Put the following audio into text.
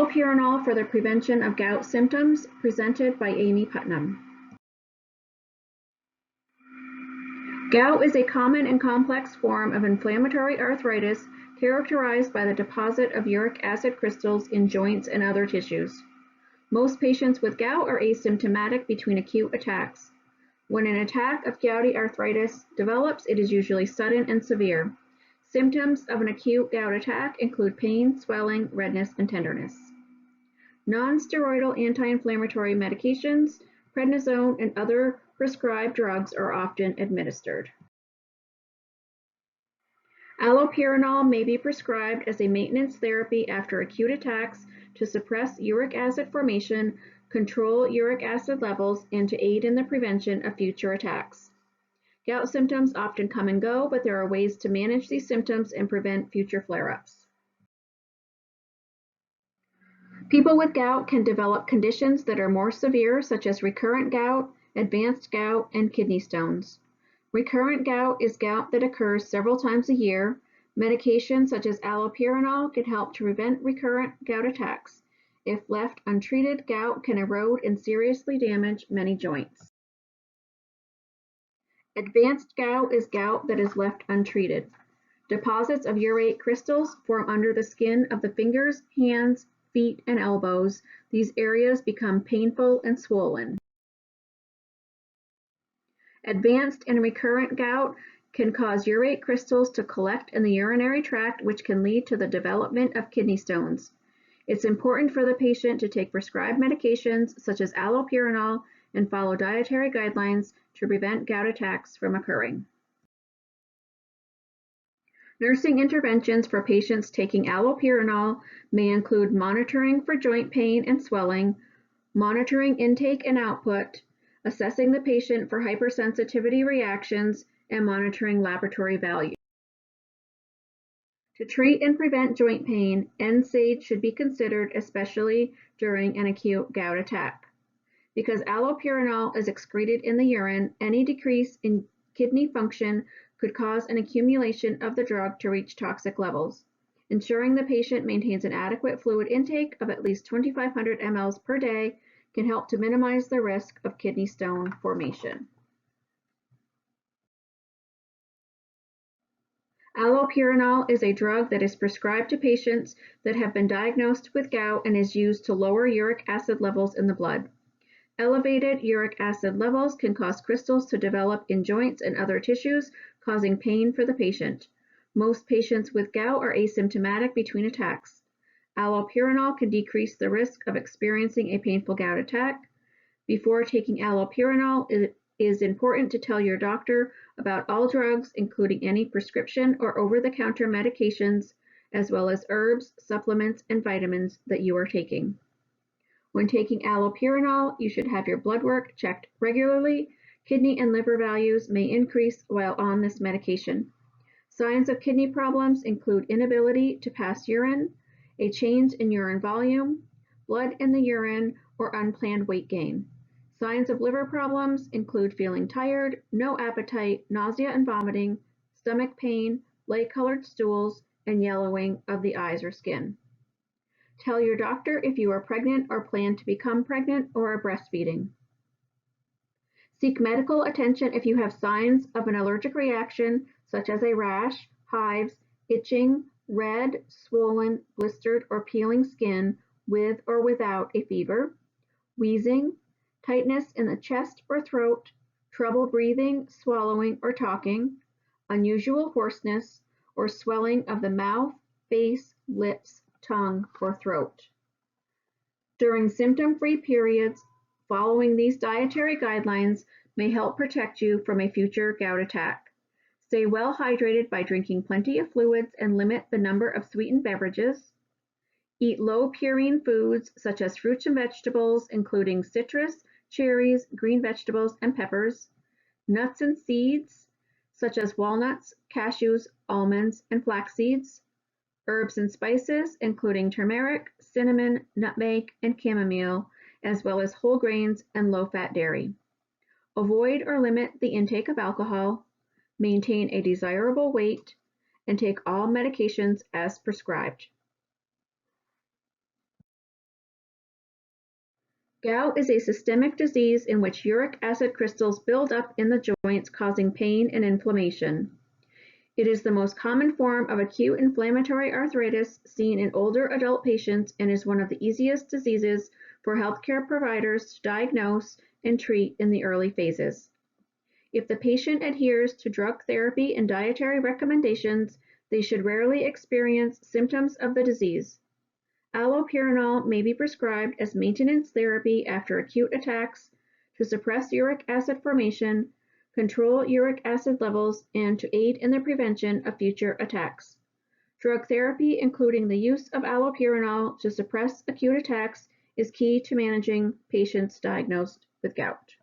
Allopurinol for the prevention of gout symptoms, presented by Amy Putnam. Gout is a common and complex form of inflammatory arthritis characterized by the deposit of uric acid crystals in joints and other tissues. Most patients with gout are asymptomatic between acute attacks. When an attack of gouty arthritis develops, it is usually sudden and severe. Symptoms of an acute gout attack include pain, swelling, redness, and tenderness. Non-steroidal anti-inflammatory medications, prednisone, and other prescribed drugs are often administered. Allopurinol may be prescribed as a maintenance therapy after acute attacks to suppress uric acid formation, control uric acid levels, and to aid in the prevention of future attacks. Gout symptoms often come and go, but there are ways to manage these symptoms and prevent future flare-ups. People with gout can develop conditions that are more severe, such as recurrent gout, advanced gout, and kidney stones. Recurrent gout is gout that occurs several times a year. Medications such as allopurinol can help to prevent recurrent gout attacks. If left untreated, gout can erode and seriously damage many joints. Advanced gout is gout that is left untreated. Deposits of urate crystals form under the skin of the fingers, hands, feet, and elbows. These areas become painful and swollen. Advanced and recurrent gout can cause urate crystals to collect in the urinary tract, which can lead to the development of kidney stones. It's important for the patient to take prescribed medications such as allopurinol and follow dietary guidelines to prevent gout attacks from occurring. Nursing interventions for patients taking allopurinol may include monitoring for joint pain and swelling, monitoring intake and output, assessing the patient for hypersensitivity reactions, and monitoring laboratory values. To treat and prevent joint pain, NSAIDs should be considered, especially during an acute gout attack. Because allopurinol is excreted in the urine, any decrease in kidney function could cause an accumulation of the drug to reach toxic levels. Ensuring the patient maintains an adequate fluid intake of at least 2,500 mL per day can help to minimize the risk of kidney stone formation. Allopurinol is a drug that is prescribed to patients that have been diagnosed with gout and is used to lower uric acid levels in the blood. Elevated uric acid levels can cause crystals to develop in joints and other tissues, causing pain for the patient. Most patients with gout are asymptomatic between attacks. Allopurinol can decrease the risk of experiencing a painful gout attack. Before taking allopurinol, it is important to tell your doctor about all drugs, including any prescription or over-the-counter medications, as well as herbs, supplements, and vitamins that you are taking. When taking allopurinol, you should have your blood work checked regularly. Kidney and liver values may increase while on this medication. Signs of kidney problems include inability to pass urine, a change in urine volume, blood in the urine, or unplanned weight gain. Signs of liver problems include feeling tired, no appetite, nausea and vomiting, stomach pain, light-colored stools, and yellowing of the eyes or skin. Tell your doctor if you are pregnant or plan to become pregnant or are breastfeeding. Seek medical attention if you have signs of an allergic reaction, such as a rash, hives, itching, red, swollen, blistered, or peeling skin with or without a fever, wheezing, tightness in the chest or throat, trouble breathing, swallowing, or talking, unusual hoarseness, or swelling of the mouth, face, lips, tongue, or throat. During symptom-free periods, following these dietary guidelines may help protect you from a future gout attack. Stay well hydrated by drinking plenty of fluids and limit the number of sweetened beverages. Eat low purine foods such as fruits and vegetables, including citrus, cherries, green vegetables, and peppers. Nuts and seeds such as walnuts, cashews, almonds, and flax seeds. Herbs and spices, including turmeric, cinnamon, nutmeg, and chamomile, as well as whole grains and low-fat dairy. Avoid or limit the intake of alcohol. Maintain a desirable weight, and take all medications as prescribed. Gout is a systemic disease in which uric acid crystals build up in the joints, causing pain and inflammation. It is the most common form of acute inflammatory arthritis seen in older adult patients and is one of the easiest diseases for healthcare providers to diagnose and treat in the early phases. If the patient adheres to drug therapy and dietary recommendations, they should rarely experience symptoms of the disease. Allopurinol may be prescribed as maintenance therapy after acute attacks to suppress uric acid formation, control uric acid levels, and to aid in the prevention of future attacks. Drug therapy, including the use of allopurinol to suppress acute attacks, is key to managing patients diagnosed with gout.